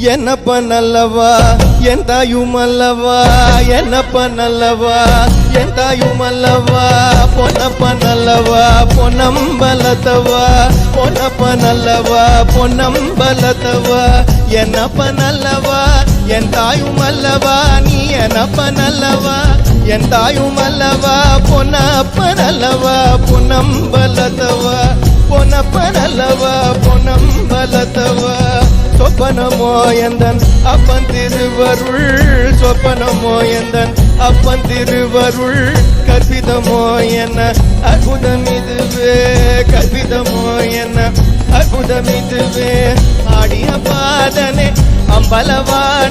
என்னப்ப நல்லவா என் தாயும் அல்லவா, என்னப்ப நல்லவா என் தாயும் அல்லவா, பொன்னப்ப நல்லவா பொன்னம்பலத்தவா, பொன்னப்ப நல்லவா பொன்னம்பலத்தவா, என்னப்ப நல்லவா என் தாயும் அல்லவா, நீ என்னப்ப நல்லவா என் தாயும் அல்லவா, பொன்னப்ப நல்லவா பொன்னம்பலத்தவா, பொன்னப்ப நல்லவா பொன்னம்பலத்தவா. சொப்பனமோ எந்தன் அப்பன் திருவருள், சொப்பனமோ எந்தன் அப்பன் திருவருள், கற்பிதமோ என்ன அற்புதம் இதுவே, கற்பிதமோ என்ன அற்புதம் இதுவே, ஆடிய பாதனே அம்பலவான